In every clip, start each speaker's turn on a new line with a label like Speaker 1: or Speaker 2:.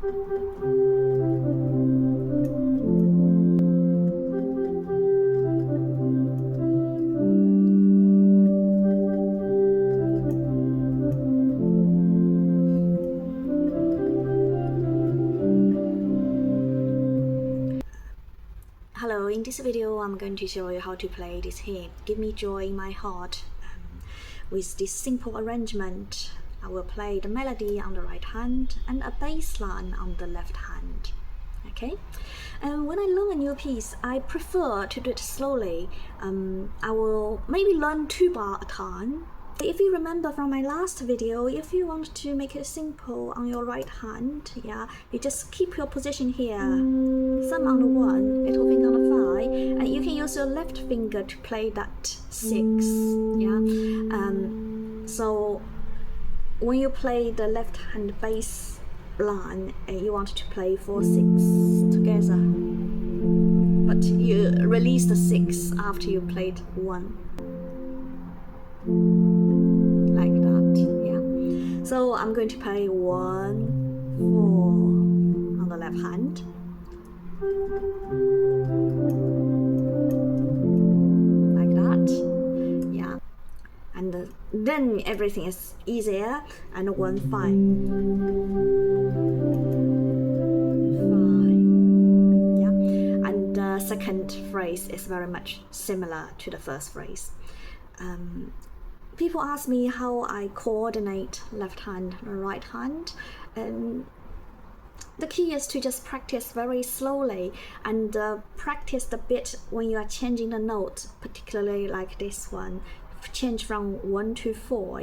Speaker 1: Hello, in this video I'm going to show you how to play this hymn, Give Me Joy in My Heart. With this simple arrangement, I will play the melody on the right hand and a bass line on the left hand. Okay? And when I learn a new piece, I prefer to do it slowly. I will maybe learn 2 bars at a time. If you remember from my last video, if you want to make it simple on your right hand, you just keep your position here, thumb on the 1, little finger on the 5, and you can use your left finger to play that 6. So when you play the left hand bass line, you want to play 4, 6 together, but you release the 6 after you played 1. Like that, So I'm going to play 1, 4 on the left hand. Like that, And then everything is easier. And 1, 5. 5, And the second phrase is very much similar to the first phrase. People ask me how I coordinate left hand and right hand, and the key is to just practice very slowly and practice the bit when you are changing the notes, particularly like this one. Change from 1 to 4,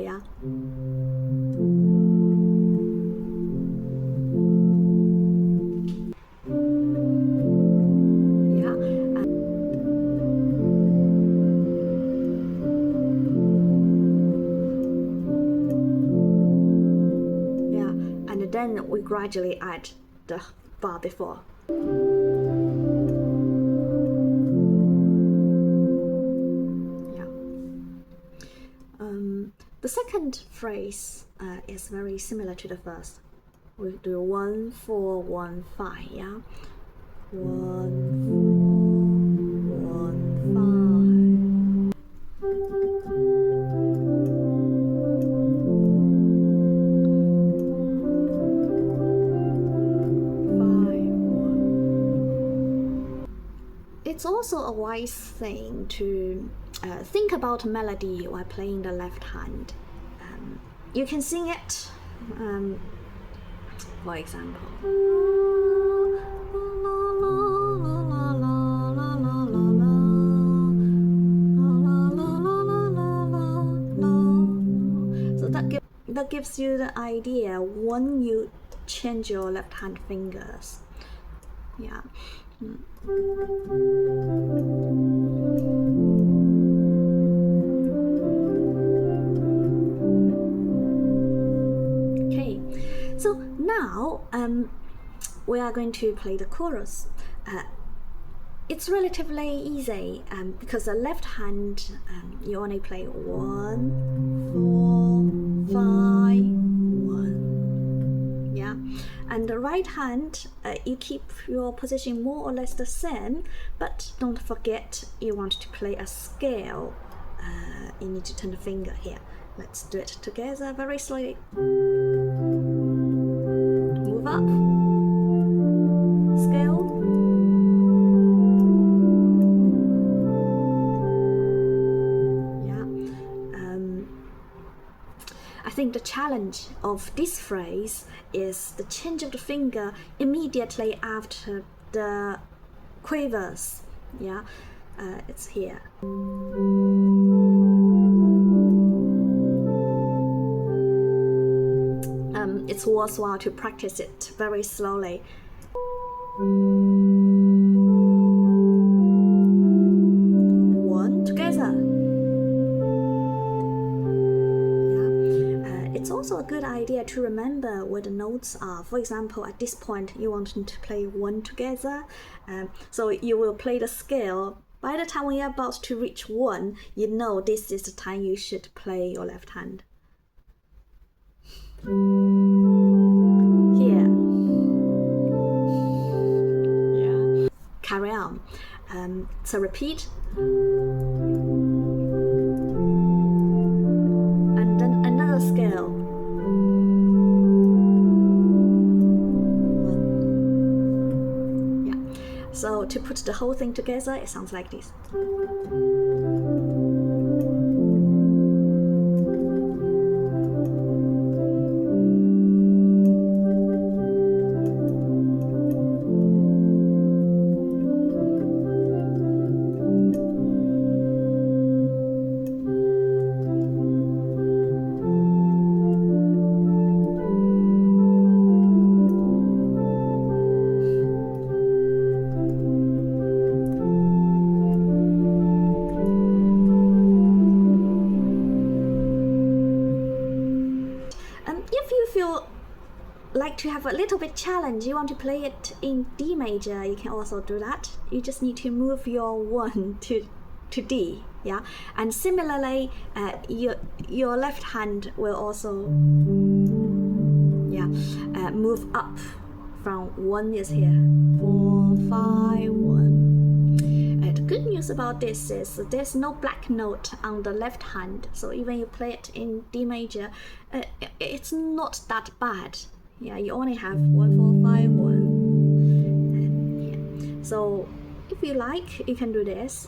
Speaker 1: And then we gradually add the bar before. The second phrase is very similar to the first. We do 1, 4, 1, 5, 1, 4, 1, 5. It's also a wise thing to think about melody while playing the left hand. You can sing it, for example. So that gives you the idea when you change your left hand fingers. Okay, so now we are going to play the chorus. It's relatively easy because the left hand you only play 1, 4, 5, 1, and the right hand you keep your position more or less the same, but don't forget you want to play a scale. You need to turn the finger here. Let's do it together very slowly. Move up, scale. I think the challenge of this phrase is the change of the finger immediately after the quavers. It's here. It's worthwhile to practice it very slowly. One together. It's also a good idea to remember where the notes are. For example, at this point you want to play 1 together, so you will play the scale. By the time when you're about to reach 1, you know this is the time you should play your left hand. 1, So repeat. And then another scale. 1. Yeah. So to put the whole thing together, it sounds like this. If you feel like to have a little bit challenge, you want to play it in D major, you can also do that. You just need to move your 1 to D, yeah. And similarly, your left hand will also, yeah, move up from 1 is here, 4, 5, 1. The good news about this is there's no black note on the left hand, so even you play it in D major, it's not that bad. Yeah, you only have 1, 4, 5, 1. Yeah. So if you like, you can do this.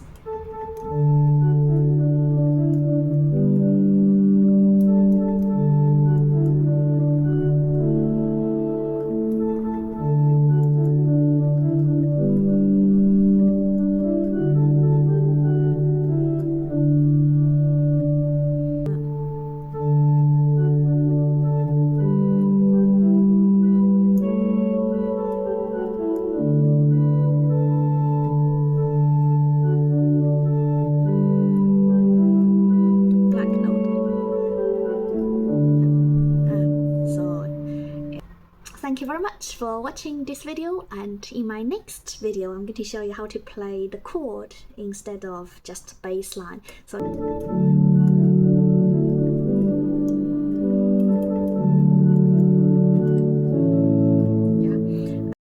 Speaker 1: Thank you very much for watching this video, and in my next video I'm going to show you how to play the chord instead of just bass line. So